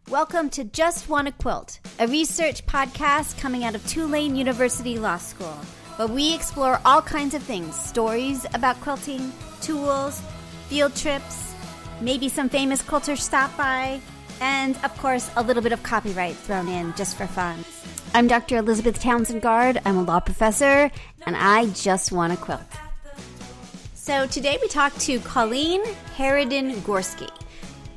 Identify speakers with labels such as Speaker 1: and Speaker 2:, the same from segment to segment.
Speaker 1: Welcome to Just Wanna Quilt, a research podcast coming out of Tulane University Law School, where we explore all kinds of things, stories about quilting, tools, field trips, maybe some famous quilters stop by, and, of course, a little bit of copyright thrown in just for fun. I'm Dr. Elizabeth Townsend-Gard. I'm a law professor, and I just wanna quilt. So today we talk to Colleen Haraden-Gorski.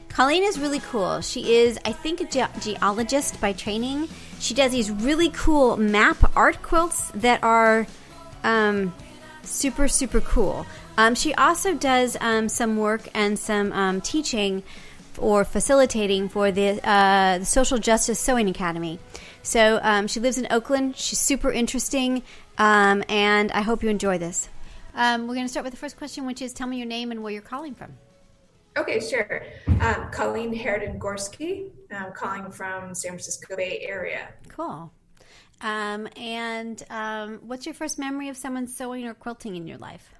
Speaker 1: Colleen is really cool. She is, I think, a geologist by training. She does these really cool map art quilts that are super, super cool. She also does some work and some teaching or facilitating for the Social Justice Sewin Academy. So she lives in Oakland. She's super interesting, and I hope you enjoy this. We're going to start with the first question, which is tell me your name and where you're calling from.
Speaker 2: Okay, sure. Colleen Haraden-Gorski. I'm calling from San Francisco Bay Area.
Speaker 1: Cool. And what's your first memory of someone sewing or quilting in your life?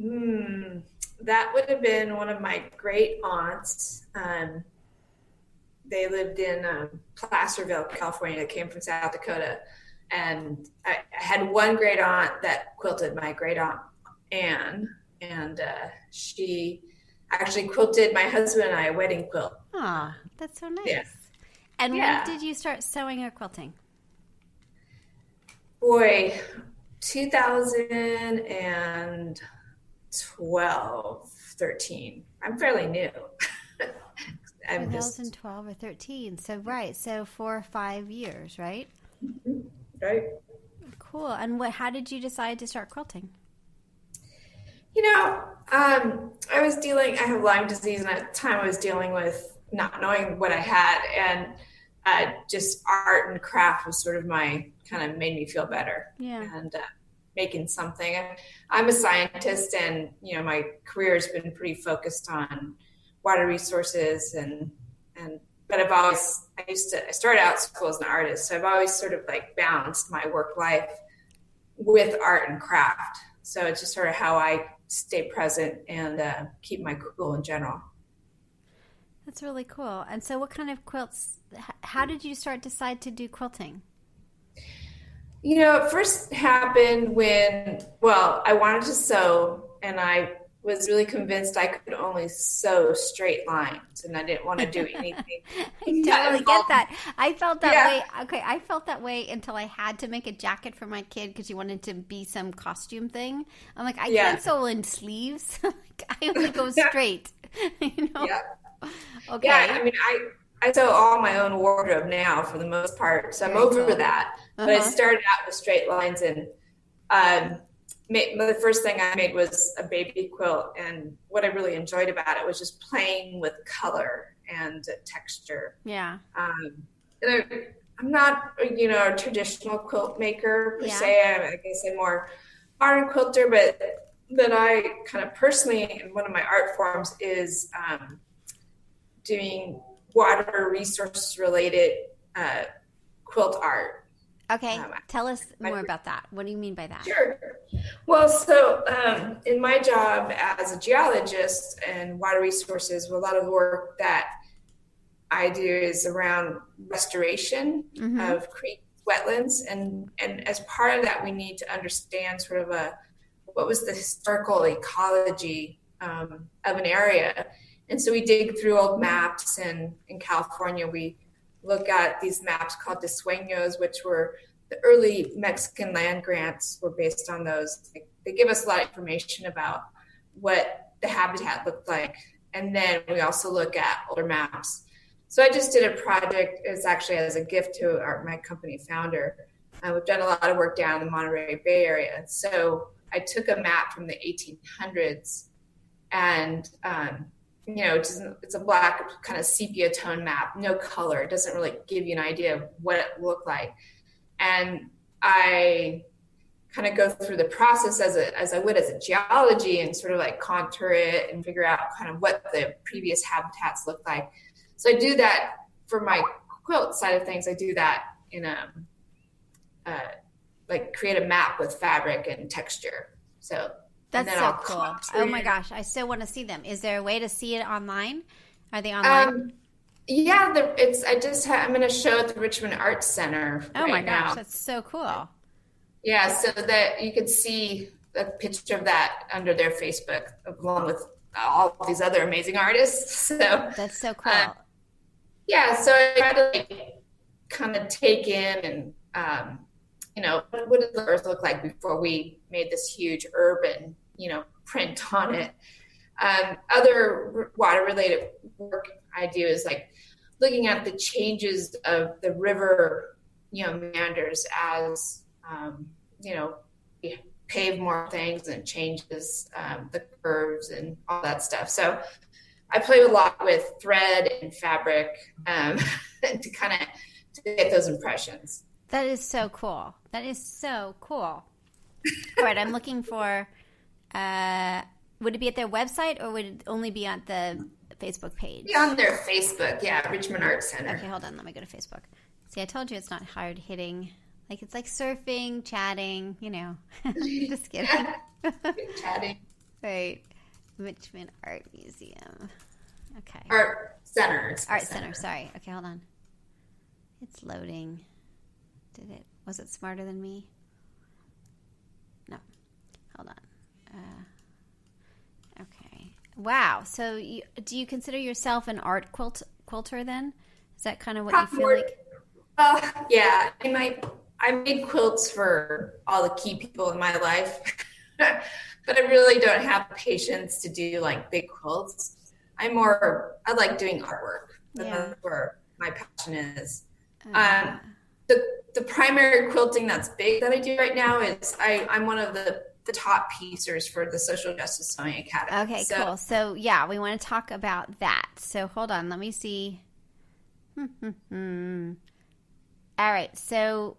Speaker 2: That would have been one of my great aunts. They lived in Placerville, California. They came from South Dakota. And I had one great aunt that quilted, my great aunt Anne. And she actually quilted my husband and I a wedding quilt.
Speaker 1: Ah, that's so nice.
Speaker 2: Yeah.
Speaker 1: And when did you start sewing or quilting?
Speaker 2: Boy, 2012, 13. I'm fairly new.
Speaker 1: 2012 or 13. So, right. So 4 or 5 years, right?
Speaker 2: Mm-hmm. Right.
Speaker 1: Cool. And how did you decide to start quilting?
Speaker 2: I have Lyme disease, and at the time I was dealing with not knowing what I had, and just art and craft was sort of made me feel better. Yeah. And making something. I'm a scientist, and, my career has been pretty focused on water resources but I started out school as an artist, so I've always sort of balanced my work life with art and craft. So it's just sort of how I stay present and keep my cool in general.
Speaker 1: That's really cool. And so what kind of quilts, how did you decide to do quilting?
Speaker 2: It first happened when, I wanted to sew, and I was really convinced I could only sew straight lines, and I didn't want to do anything.
Speaker 1: I totally get that. I felt that way. Okay, I felt that way until I had to make a jacket for my kid because she wanted to be some costume thing. I'm like, I can't sew in sleeves. I only go straight.
Speaker 2: Yeah.
Speaker 1: Okay.
Speaker 2: Yeah, I sew all my own wardrobe now for the most part, so I'm over that. But I started out with straight lines, and the first thing I made was a baby quilt, and what I really enjoyed about it was just playing with color and texture. Yeah. And I'm not, a traditional quilt maker per se. I guess I'm more modern quilter, but then I kind of personally, one of my art forms is doing water resource related quilt art.
Speaker 1: Okay, tell us more about that. What do you mean by that?
Speaker 2: Sure. Well, so in my job as a geologist and water resources, a lot of the work that I do is around restoration of creek wetlands. And as part of that, we need to understand sort of what was the historical ecology of an area. And so we dig through old maps, and in California, we look at these maps called de sueños, which were the early Mexican land grants were based on those. They give us a lot of information about what the habitat looked like. And then we also look at older maps. So I just did a project. It's actually as a gift to my company founder. We've done a lot of work down in the Monterey Bay Area. So I took a map from the 1800s, and it's a black kind of sepia tone map, no color. It doesn't really give you an idea of what it looked like. And I kind of go through the process as I would as a geology, and sort of contour it and figure out kind of what the previous habitats look like. So I do that for my quilt side of things. I do that in create a map with fabric and texture. So
Speaker 1: that's so cool. Oh my gosh, I still want to see them. Is there a way to see it online? Are they online?
Speaker 2: Yeah, I'm in a show at the Richmond Arts Center
Speaker 1: Oh my
Speaker 2: right
Speaker 1: gosh,
Speaker 2: now.
Speaker 1: that's so cool.
Speaker 2: Yeah, so that you could see a picture of that under their Facebook, along with all of these other amazing artists. So,
Speaker 1: That's so
Speaker 2: um,
Speaker 1: cool.
Speaker 2: yeah, so I try to like kind of take in and what did the Earth look like before we made this huge urban, print on it. Other water-related work I do is like looking at the changes of the river, meanders as we pave more things and changes the curves and all that stuff. So I play a lot with thread and fabric to kind of to get those impressions.
Speaker 1: That is so cool. That is so cool. All right, I'm looking for, would it be at their website or would it only be on the Facebook page?
Speaker 2: Be on their Facebook, yeah, Richmond Arts Center.
Speaker 1: Okay, hold on. Let me go to Facebook. See, I told you it's not hard hitting. Like, it's like surfing, chatting, Just kidding.
Speaker 2: Chatting.
Speaker 1: Right. Richmond Art Museum. Okay.
Speaker 2: Art Center.
Speaker 1: Art Center. Sorry. Okay, hold on. It's loading. Was it smarter than me? No. Hold on. Okay. Wow. So do you consider yourself an art quilter then? Is that kind of what you feel like?
Speaker 2: Yeah. I made quilts for all the key people in my life, but I really don't have patience to do like big quilts. I like doing artwork. That's where my passion is. The primary quilting that's big that I do right now is I'm one of the top piecers for the Social Justice Sewing Academy.
Speaker 1: Okay, cool. So yeah, we want to talk about that. So hold on, let me see. All right, so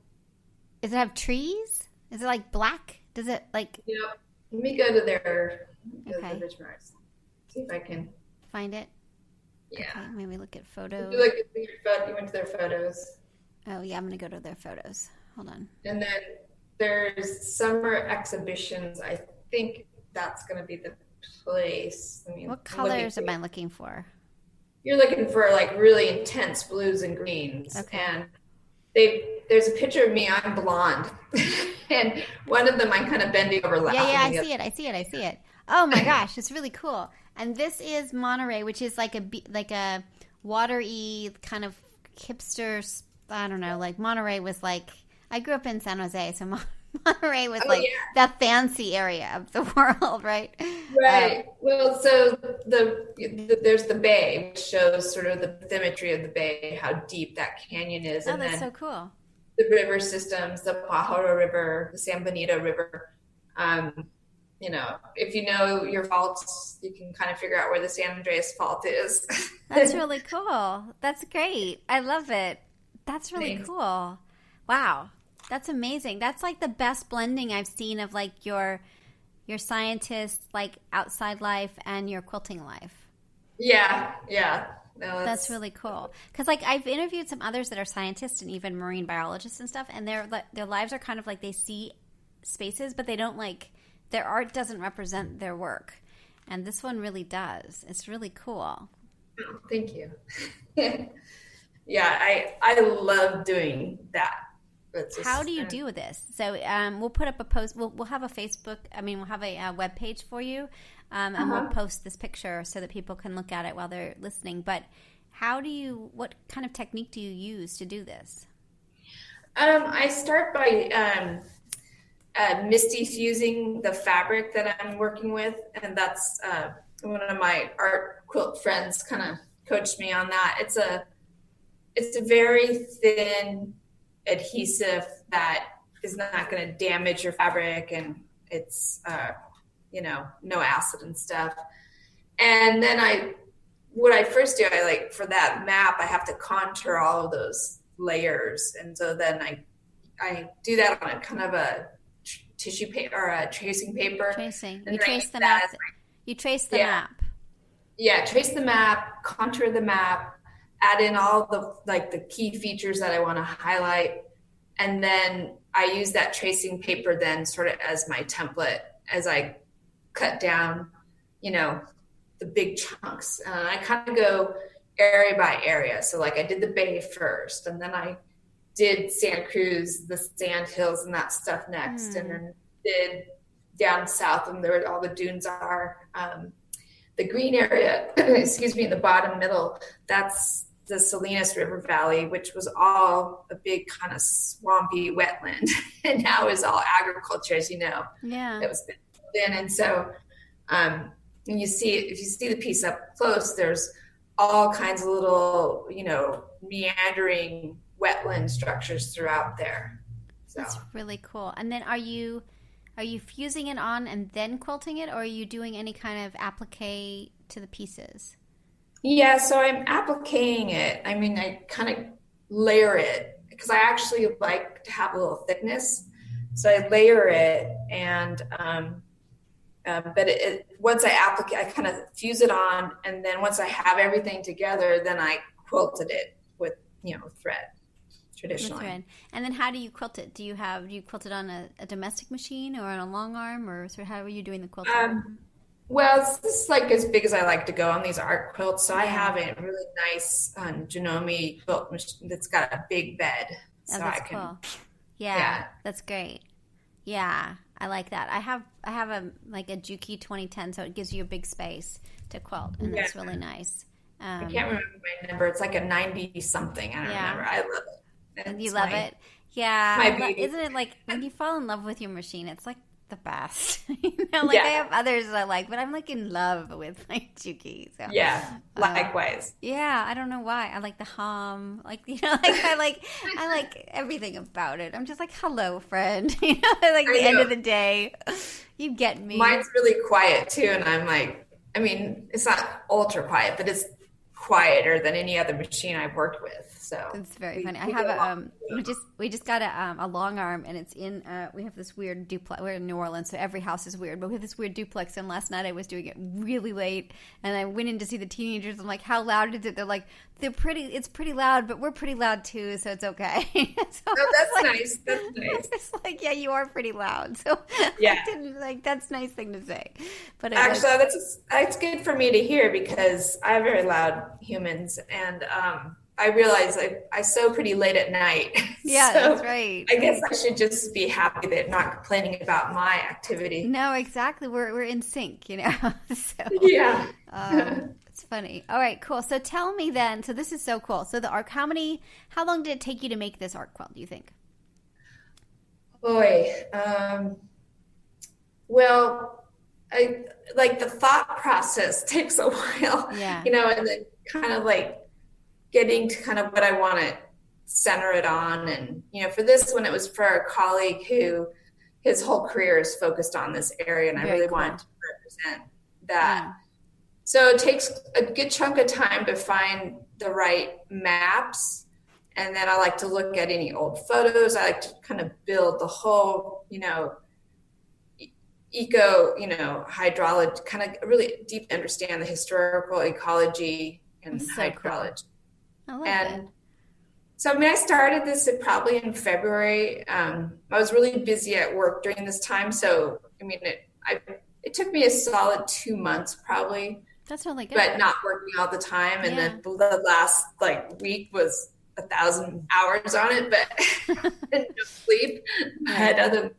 Speaker 1: does it have trees? Is it like black? Does it like?
Speaker 2: Yep. Let me go to their
Speaker 1: Okay.
Speaker 2: See if I can
Speaker 1: find it.
Speaker 2: Yeah.
Speaker 1: Okay, maybe look at photos.
Speaker 2: You went to their photos.
Speaker 1: Oh yeah, I'm gonna go to their photos. Hold on.
Speaker 2: And then there's summer exhibitions. I think that's going to be the place.
Speaker 1: What colors am I looking for?
Speaker 2: You're looking for like really intense blues and greens.
Speaker 1: Okay.
Speaker 2: And there's a picture of me. I'm blonde, and one of them I'm kind of bending over.
Speaker 1: Yeah, I see it. Oh my gosh, it's really cool. And this is Monterey, which is like a watery kind of hipster. I don't know. Like Monterey was like. I grew up in San Jose, so Monterey was the fancy area of the world, right?
Speaker 2: Right. Well, so there's the bay, which shows sort of the symmetry of the bay, how deep that canyon is.
Speaker 1: Oh, that's so cool.
Speaker 2: The river systems, the Pajaro River, the San Benito River. If you know your faults, you can kind of figure out where the San Andreas Fault is.
Speaker 1: That's really cool. That's great. I love it. That's really cool. Wow. That's amazing. That's like the best blending I've seen of like your scientist like outside life and your quilting life.
Speaker 2: Yeah. No,
Speaker 1: that's really cool. Because like I've interviewed some others that are scientists and even marine biologists and stuff, and their lives are kind of like they see spaces, but they don't like their art doesn't represent their work, and this one really does. It's really cool.
Speaker 2: Oh, thank you. Yeah, I love doing that.
Speaker 1: How do you do this? So we'll put up a post. We'll have a Facebook. We'll have a web page for you, and we'll post this picture so that people can look at it while they're listening. But what kind of technique do you use to do this?
Speaker 2: I start by misty fusing the fabric that I'm working with, and that's one of my art quilt friends kind of coached me on that. It's a very thin adhesive that is not going to damage your fabric, and it's no acid and stuff. And then what I first do, for that map I have to contour all of those layers, and so then I do that on a kind of a tissue paper or a tracing paper.
Speaker 1: You trace the map. You trace the map.
Speaker 2: Yeah, trace the map, contour the map, add in all the key features that I want to highlight. And then I use that tracing paper then sort of as my template as I cut down, the big chunks. I kind of go area by area. So like I did the bay first, and then I did Santa Cruz, the sand hills and that stuff next, and then did down south and where all the dunes are. The green area, excuse me, in the bottom middle, that's the Salinas River Valley, which was all a big kind of swampy wetland, and now is all agriculture, as you know.
Speaker 1: Yeah.
Speaker 2: That was been in. And so when you see, if you see the piece up close, there's all kinds of little, meandering wetland structures throughout there. So
Speaker 1: that's really cool. And then are you fusing it on and then quilting it, or are you doing any kind of applique to the pieces?
Speaker 2: Yeah, so I'm appliquing it. I mean, I kind of layer it because I actually like to have a little thickness. So I layer it, and but once I applicate, I kind of fuse it on, and then once I have everything together, then I quilted it with thread. Traditionally.
Speaker 1: And then how do you quilt it? Do you quilt it on a domestic machine or on a long arm, or so how are you doing the quilting?
Speaker 2: Well, this is like as big as I like to go on these art quilts. So I have a really nice Janome quilt machine that's got a big bed.
Speaker 1: Oh, that's cool. Yeah, that's great. Yeah, I like that. I have a Juki 2010, so it gives you a big space to quilt, and that's really nice.
Speaker 2: I can't remember my number. It's like a 90 something. I don't remember. I love it.
Speaker 1: You love it? Yeah. Isn't it like when you fall in love with your machine, it's like the best. I have others that I like, but I'm like in love with my Juki. So.
Speaker 2: Yeah, likewise.
Speaker 1: Yeah, I don't know why. I like the hum. I like everything about it. I'm just like, hello, friend. At the end of the day, you get me.
Speaker 2: Mine's really quiet too, and I'm like, I mean, it's not ultra quiet, but it's quieter than any other machine I've worked with. So
Speaker 1: it's very funny. I have we just got a long arm, and it's in we have this weird duplex. We're in New Orleans, so every house is weird, but we have this weird duplex, and last night I was doing it really late, and I went in to see the teenagers. I'm like, how loud is it? They're like, it's pretty loud, but we're pretty loud too, so it's okay.
Speaker 2: That's nice. That's nice.
Speaker 1: It's like, yeah, you are pretty loud. So
Speaker 2: yeah,
Speaker 1: that's a nice thing to say. But
Speaker 2: actually, that's good for me to hear because I have very loud humans, and I realize I sew pretty late at night.
Speaker 1: Yeah,
Speaker 2: so
Speaker 1: that's right.
Speaker 2: I guess I should just be happy that I'm not complaining about my activity.
Speaker 1: No, exactly. We're in sync, So
Speaker 2: yeah.
Speaker 1: It's funny. All right, cool. So tell me then. So this is so cool. So the arc. How long did it take you to make this art quilt? Do you think?
Speaker 2: Boy, well, I like the thought process takes a while.
Speaker 1: Yeah.
Speaker 2: And then kind of like getting to kind of what I want to center it on. And, for this one, it was for a colleague who his whole career is focused on this area. And I really wanted to represent that. Yeah. So it takes a good chunk of time to find the right maps. And then I like to look at any old photos. I like to kind of build the whole, hydrology, kind of really deep understand the historical ecology and hydrology.
Speaker 1: Cool. I love it.
Speaker 2: So, I started this probably in February. I was really busy at work during this time. So, it took me a solid 2 months probably.
Speaker 1: That's really good.
Speaker 2: But not working all the time. And then the last week was 1,000 hours on it, but no sleep. But other than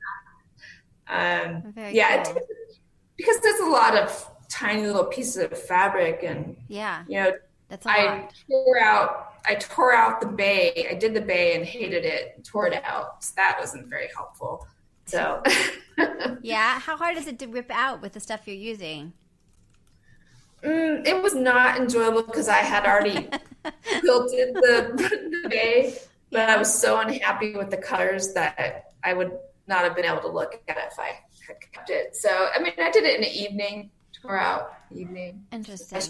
Speaker 2: that, cool. Because there's a lot of tiny little pieces of fabric, and
Speaker 1: that's a lot.
Speaker 2: I tore out the bay. I did the bay and hated it, tore it out. So that wasn't very helpful. So
Speaker 1: yeah, how hard is it to rip out with the stuff you're using?
Speaker 2: It was not enjoyable because I had already quilted the bay, but I was so unhappy with the colors that I would not have been able to look at it if I had kept it. So, I did it in the evening, tore out the evening.
Speaker 1: Interesting.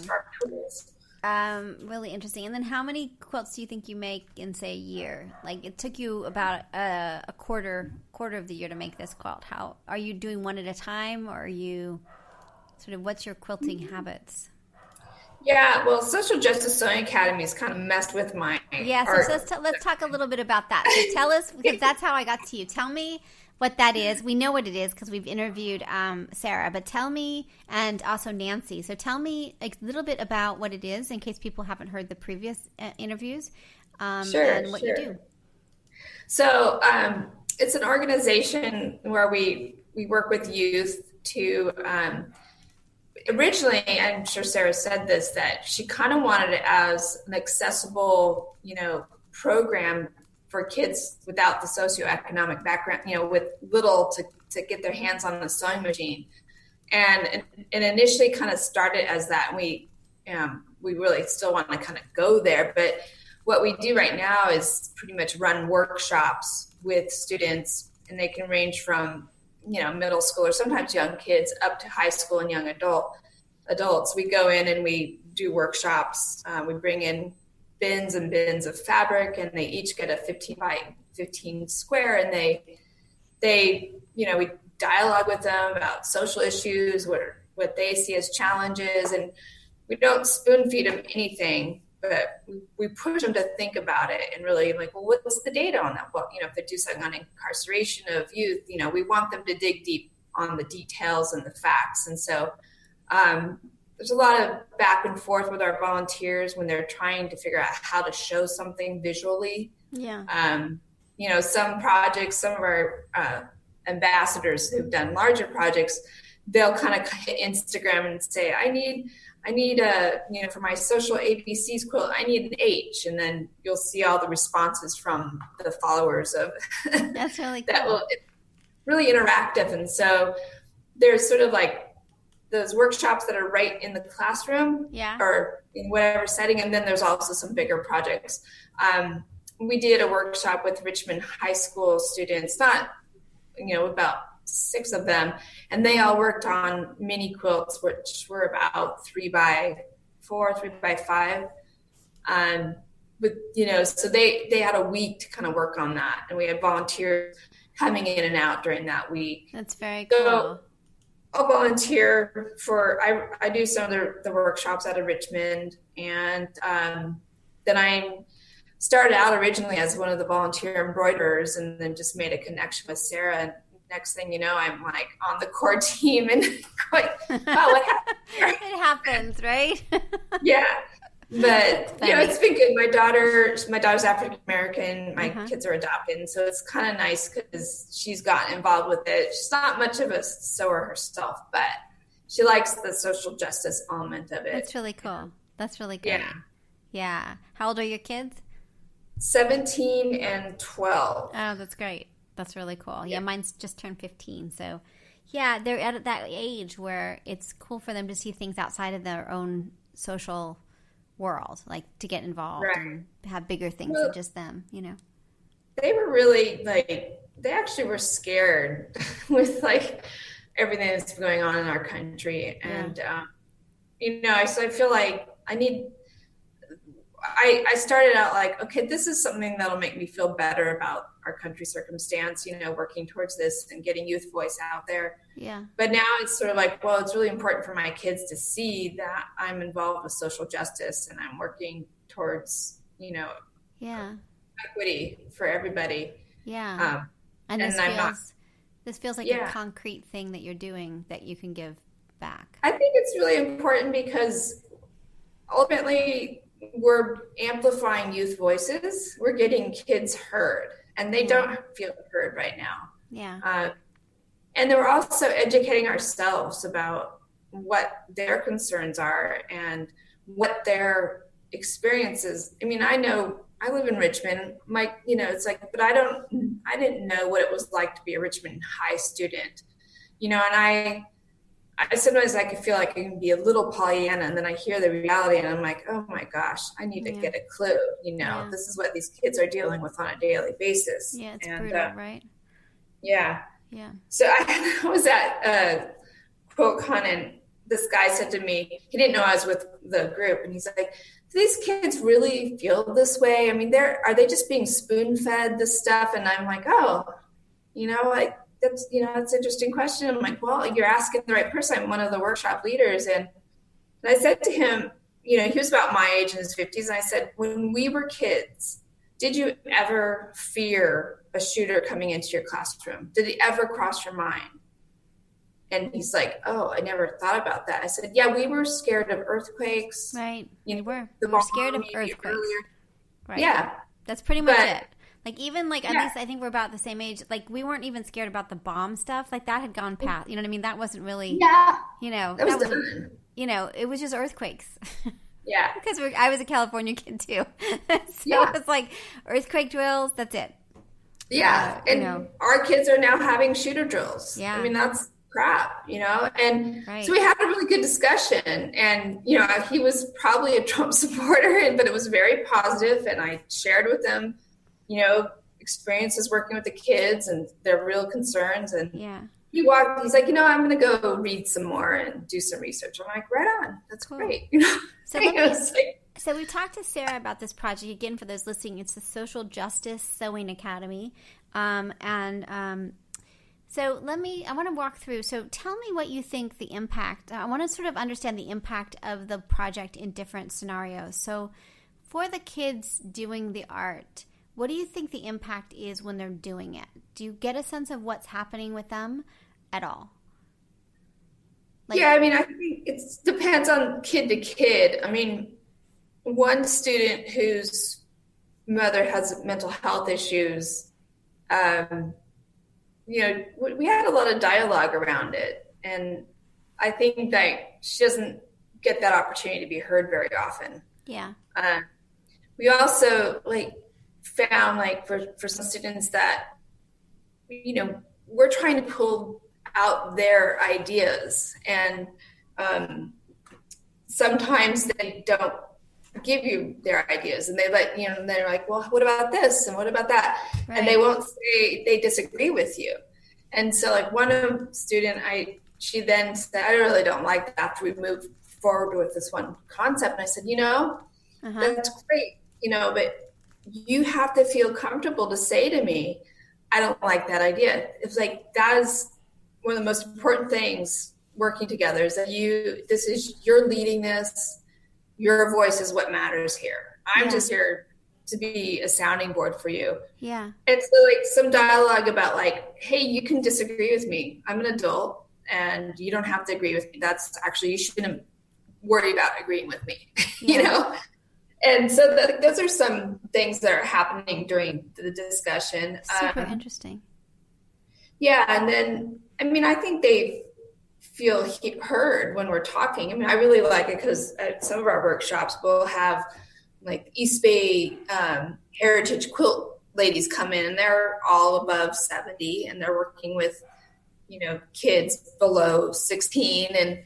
Speaker 1: Really interesting. And then how many quilts do you think you make in, say, a year? Like, it took you about a quarter of the year to make this quilt. How are you doing one at a time, or are you sort of, what's your quilting habits?
Speaker 2: Yeah, well, Social Justice Sewing Academy has kind of messed with my
Speaker 1: art. So let's talk a little bit about that. So tell us, because that's how I got to you. Tell me what that is. We know what it is because we've interviewed Sarah, but tell me, and also Nancy. So tell me a little bit about what it is in case people haven't heard the previous interviews and what you do.
Speaker 2: So it's an organization where we work with youth to originally, I'm sure Sarah said this, that she kind of wanted it as an accessible, program for kids without the socioeconomic background, with little to get their hands on a sewing machine. And it initially kind of started as that. We really still want to kind of go there. But what we do right now is pretty much run workshops with students, and they can range from, middle school or sometimes young kids up to high school and young adults. We go in and we do workshops. We bring in bins and bins of fabric, and they each get a 15 by 15 square, and they we dialogue with them about social issues, what they see as challenges, and we don't spoon feed them anything, but we push them to think about it and really what's the data on that? Well, if they do something on incarceration of youth, we want them to dig deep on the details and the facts. And so there's a lot of back and forth with our volunteers when they're trying to figure out how to show something visually. Yeah. Some projects, some of our ambassadors who've done larger projects, they'll kind of hit Instagram and say, I need for my social ABCs quilt, I need an H. And then you'll see all the responses from the followers of
Speaker 1: that's really cool.
Speaker 2: That really interactive. And so there's sort of those workshops that are right in the classroom or in whatever setting. And then there's also some bigger projects. We did a workshop with Richmond High School students, not, about 6 of them, and they all worked on mini quilts, which were about 3x4, 3x5. So they had a week to kind of work on that. And we had volunteers coming in and out during that week.
Speaker 1: That's very cool.
Speaker 2: So I'll volunteer I do some of the workshops out of Richmond. And then I started out originally as one of the volunteer embroiderers, and then just made a connection with Sarah. And next thing you know, I'm on the core team and going, wow, what happened here?
Speaker 1: It happens, right?
Speaker 2: Yeah. But, it's been good. My daughter's African-American. My kids are adopted. And so it's kind of nice because she's gotten involved with it. She's not much of a sewer herself, but she likes the social justice element of it.
Speaker 1: That's really cool. That's really good.
Speaker 2: Yeah.
Speaker 1: Yeah. How old are your kids?
Speaker 2: 17 and 12.
Speaker 1: Oh, that's great. That's really cool. Yeah, mine's just turned 15. So, yeah, they're at that age where it's cool for them to see things outside of their own social world, to get involved and have bigger things than just them,
Speaker 2: They were really, they actually were scared with, everything that's going on in our country. And, so I feel like I started out okay, this is something that'll make me feel better about our country circumstance, working towards this and getting youth voice out there. Yeah. But now it's sort of well, it's really important for my kids to see that I'm involved with social justice and I'm working towards, equity for everybody.
Speaker 1: Yeah. And this feels like a concrete thing that you're doing that you can give back.
Speaker 2: I think it's really important because ultimately we're amplifying youth voices. We're getting kids heard, and they don't feel heard right now. Yeah. And then we're also educating ourselves about what their concerns are and what their experiences. I mean, I know I live in Richmond. But I didn't know what it was like to be a Richmond High student, and I sometimes I could feel like I can be a little Pollyanna, and then I hear the reality and I'm like, oh my gosh, I need to get a clue. This is what these kids are dealing with on a daily basis.
Speaker 1: Yeah, it's brutal, right?
Speaker 2: Yeah. Yeah. So I was at QuiltCon, and this guy said to me, he didn't know I was with the group, and he's like, do these kids really feel this way? I mean, are they just being spoon-fed this stuff? And I'm like, that's an interesting question. I'm like, well, you're asking the right person. I'm one of the workshop leaders. And I said to him, he was about my age in his 50s. And I said, when we were kids, did you ever fear a shooter coming into your classroom? Did it ever cross your mind? And he's like, oh, I never thought about that. I said, yeah, we were scared of earthquakes.
Speaker 1: Right.
Speaker 2: You
Speaker 1: We
Speaker 2: know,
Speaker 1: were.
Speaker 2: the
Speaker 1: We were scared of
Speaker 2: maybe
Speaker 1: earthquakes.
Speaker 2: earlier.
Speaker 1: Right.
Speaker 2: Yeah.
Speaker 1: That's pretty much
Speaker 2: But-
Speaker 1: it. Like, even, like, at least I think we're about the same age. Like, we weren't even scared about the bomb stuff. Like, that had gone past. You know what I mean? That wasn't really, you know,
Speaker 2: That was
Speaker 1: wasn't,
Speaker 2: done.
Speaker 1: you know, it was just earthquakes.
Speaker 2: Yeah.
Speaker 1: Because I was a California kid, too. So
Speaker 2: Yeah.
Speaker 1: it's like earthquake drills, that's it.
Speaker 2: Yeah.
Speaker 1: You
Speaker 2: And
Speaker 1: know.
Speaker 2: our kids are now having shooter drills.
Speaker 1: Yeah.
Speaker 2: I mean, that's crap, you know? And
Speaker 1: Right.
Speaker 2: so we had a really good discussion. And, you know, he was probably a Trump supporter, but it was very positive. And I shared with him, you know, experiences working with the kids and their real concerns. And
Speaker 1: Yeah.
Speaker 2: he's like, you know, I'm going to go read some more and do some research. I'm like, right on. That's
Speaker 1: Cool.
Speaker 2: great. You know?
Speaker 1: So So we talked to Sarah about this project. Again, for those listening, it's the Social Justice Sewing Academy. So I want to walk through. So tell me what you think the impact, I want to sort of understand the impact of the project in different scenarios. So for the kids doing the art, what do you think the impact is when they're doing it? Do you get a sense of what's happening with them at all? Like,
Speaker 2: yeah, I mean, I think it depends on kid to kid. I mean, one student whose mother has mental health issues, you know, we had a lot of dialogue around it. And I think that she doesn't get that opportunity to be heard very often.
Speaker 1: Yeah.
Speaker 2: We also found for some students that, you know, we're trying to pull out their ideas, and sometimes they don't give you their ideas, and they're like, well, what about this and what about that? Right. And they won't say they disagree with you. And so like one student, she then said, I really don't like that after we moved forward with this one concept. And I said, you know, that's great, you know, but you have to feel comfortable to say to me, I don't like that idea. It's like, that is one of the most important things working together, is that you're leading this. Your voice is what matters here. I'm just here to be a sounding board for you. Yeah. And so like some dialogue about like, hey, you can disagree with me. I'm an adult and you don't have to agree with me. That's actually, you shouldn't worry about agreeing with me, you know? And so those are some things that are happening during the discussion.
Speaker 1: Super interesting.
Speaker 2: Yeah. And then, I mean, I think they feel heard when we're talking. I mean, I really like it because at some of our workshops, we'll have like East Bay heritage quilt ladies come in, and they're all above 70, and they're working with, you know, kids below 16, and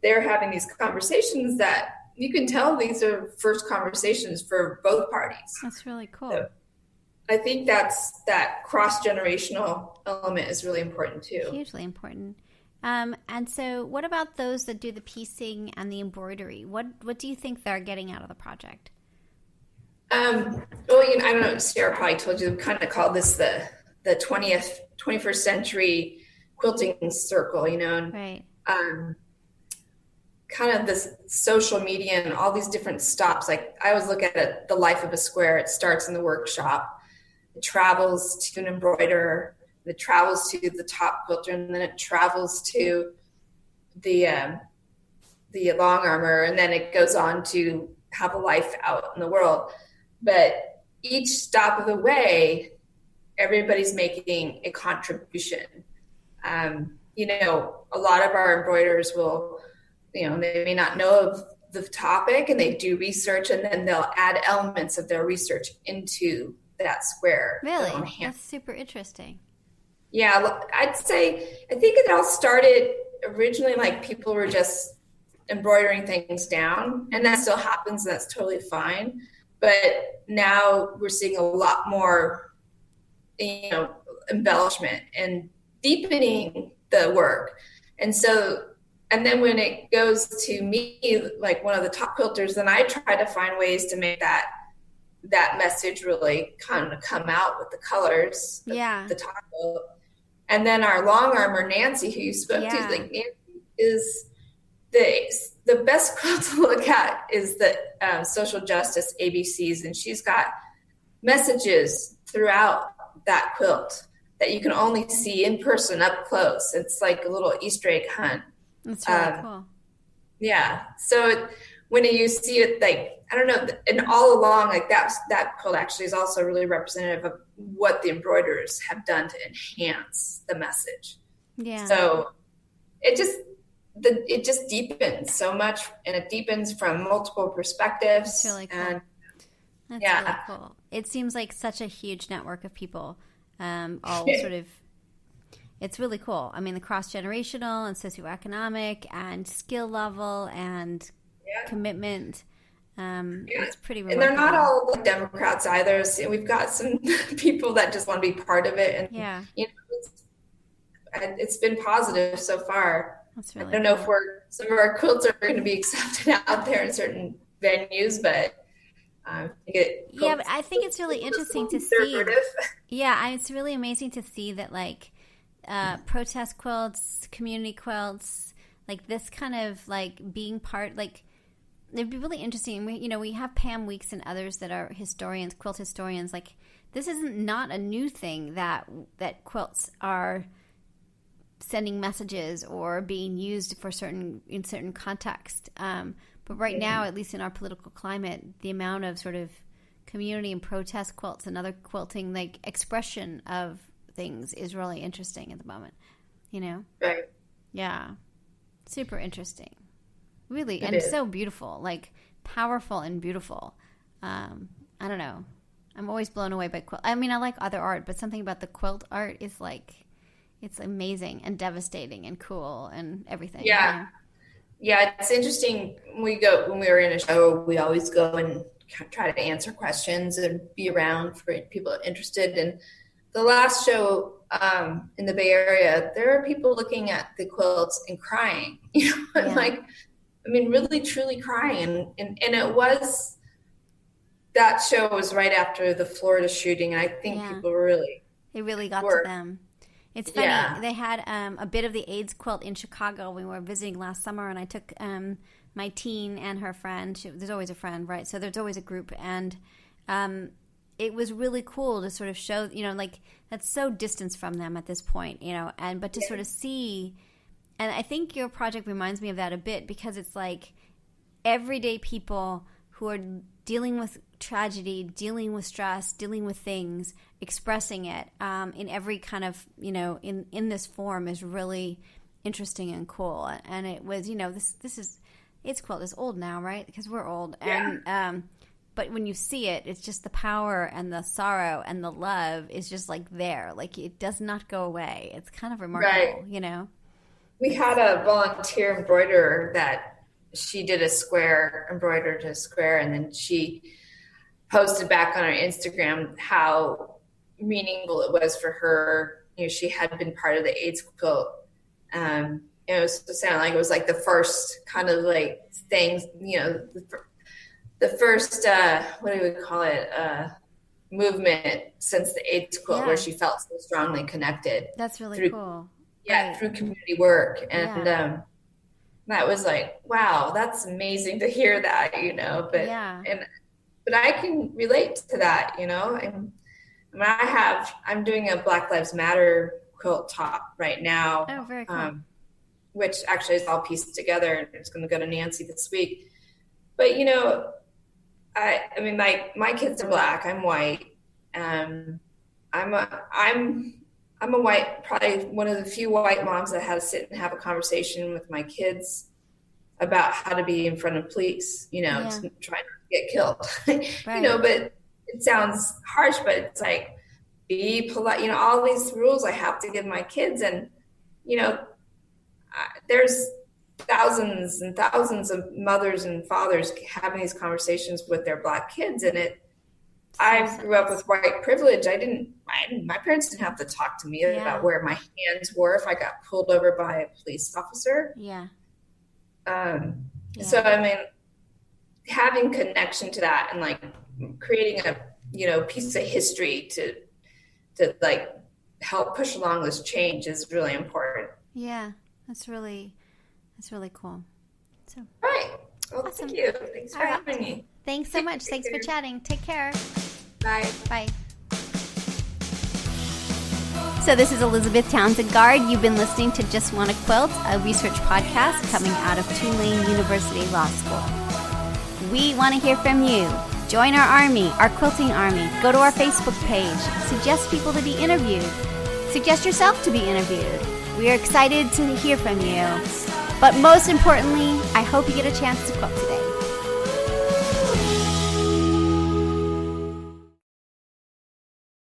Speaker 2: they're having these conversations that you can tell these are first conversations for both parties.
Speaker 1: That's really cool.
Speaker 2: So I think that cross-generational element is really important too.
Speaker 1: Hugely important. And so what about those that do the piecing and the embroidery? What do you think they're getting out of the project?
Speaker 2: Well, you know, I don't know, Sarah probably told you, we kind of call this the 21st century quilting circle, you know, and,
Speaker 1: right.
Speaker 2: Kind of this social media and all these different stops. Like I always look at it, the life of a square. It starts in the workshop. It travels to an embroiderer. It travels to the top quilter, and then it travels to the long armor, and then it goes on to have a life out in the world. But each stop of the way, everybody's making a contribution. You know, a lot of our embroiderers will, you know, they may not know of the topic, and they do research, and then they'll add elements of their research into that square.
Speaker 1: Really? That's super interesting.
Speaker 2: Yeah, I'd say, I think it all started originally like people were just embroidering things down, and that still happens, and that's totally fine. But now we're seeing a lot more, you know, embellishment and deepening the work. And so, and then when it goes to me, like one of the top quilters, then I try to find ways to make that message really kind of come out with the colors, the top quilt. And then our long armor, Nancy, who you spoke to, like Nancy is the best quilt to look at is the social justice ABCs, and she's got messages throughout that quilt that you can only see in person up close. It's like a little Easter egg hunt.
Speaker 1: That's really cool.
Speaker 2: Yeah. So when you see it, like, I don't know, and all along, like that quilt actually is also really representative of what the embroiderers have done to enhance the message.
Speaker 1: Yeah.
Speaker 2: So it just deepens so much, and it deepens from multiple perspectives.
Speaker 1: That's really cool.
Speaker 2: And
Speaker 1: that's
Speaker 2: yeah.
Speaker 1: really cool. It seems like such a huge network of people, all sort of. It's really cool. I mean, the cross-generational and socioeconomic and skill level and commitment. It's pretty remarkable.
Speaker 2: And they're not all like Democrats either. So we've got some people that just want to be part of it. And, you know, it's been positive so far.
Speaker 1: That's really
Speaker 2: I don't know if some of our quilts are going to be accepted out there in certain venues, but
Speaker 1: but I think it's really interesting to see. Yeah, it's really amazing to see that, like, protest quilts, community quilts, like this kind of like being part, like it'd be really interesting. We have Pam Weeks and others that are historians, quilt historians. Like, this isn't not a new thing that quilts are sending messages or being used in certain context. But right now, at least in our political climate, the amount of sort of community and protest quilts and other quilting like expression of things is really interesting at the moment, you know?
Speaker 2: Right.
Speaker 1: Yeah. Super interesting. Really. And so beautiful, like powerful and beautiful. I don't know. I'm always blown away by quilt. I mean, I like other art, but something about the quilt art is like, it's amazing and devastating and cool and everything.
Speaker 2: Yeah.
Speaker 1: You know?
Speaker 2: Yeah. It's interesting. When we were in a show, we always go and try to answer questions and be around for people interested. And the last show in the Bay Area, there are people looking at the quilts and crying, you know, like, I mean, really, truly crying. And it was, that show was right after the Florida shooting. And I think people
Speaker 1: it really got to them. It's funny. They had a bit of the AIDS quilt in Chicago. We were visiting last summer, and I took my teen and her friend. There's always a friend, right? So there's always a group. And it was really cool to sort of show, you know, like, that's so distanced from them at this point, you know, but to sort of see, and I think your project reminds me of that a bit, because it's like everyday people who are dealing with tragedy, dealing with stress, dealing with things, expressing it in every kind of, you know, in this form is really interesting and cool. And it was, you know, it's quilt is old now, right? Because we're old. Yeah. And but when you see it, it's just the power and the sorrow and the love is just like there. Like, it does not go away. It's kind of remarkable, you know?
Speaker 2: We had a volunteer embroiderer that she did embroidered a square, and then she posted back on her Instagram how meaningful it was for her. You know, she had been part of the AIDS quilt. It was sounding like it was like the first kind of like things, you know, the first, what do we call it, movement since the AIDS quilt, where she felt so strongly connected.
Speaker 1: That's really cool.
Speaker 2: Yeah, through community work. And that was like, wow, that's amazing to hear that, you know. But but I can relate to that, you know. And I'm doing a Black Lives Matter quilt top right now.
Speaker 1: Oh, very cool.
Speaker 2: Which actually is all pieced together, and it's going to go to Nancy this week. But, you know, I mean, my kids are Black. I'm white. I'm a white, probably one of the few white moms that had to sit and have a conversation with my kids about how to be in front of police, you know, just try not to get killed, you know, but it sounds harsh, but it's like, be polite, you know, all these rules I have to give my kids. And, you know, there's thousands and thousands of mothers and fathers having these conversations with their Black kids. And I grew up with white privilege. My parents didn't have to talk to me about where my hands were if I got pulled over by a police officer. So, I mean, having connection to that and like creating a, you know, piece of history to like help push along this change is really important.
Speaker 1: Yeah, that's really cool. So,
Speaker 2: all right. Well, awesome. Thank you. Thanks for having me.
Speaker 1: Thanks so much. Thanks for chatting. Take care.
Speaker 2: Bye.
Speaker 1: Bye. So this is Elizabeth Townsend-Gard. You've been listening to Just Wanna Quilt, a research podcast coming out of Tulane University Law School. We want to hear from you. Join our army, our quilting army. Go to our Facebook page. Suggest people to be interviewed. Suggest yourself to be interviewed. We are excited to hear from you. But most importantly, I hope you get a chance to quilt today.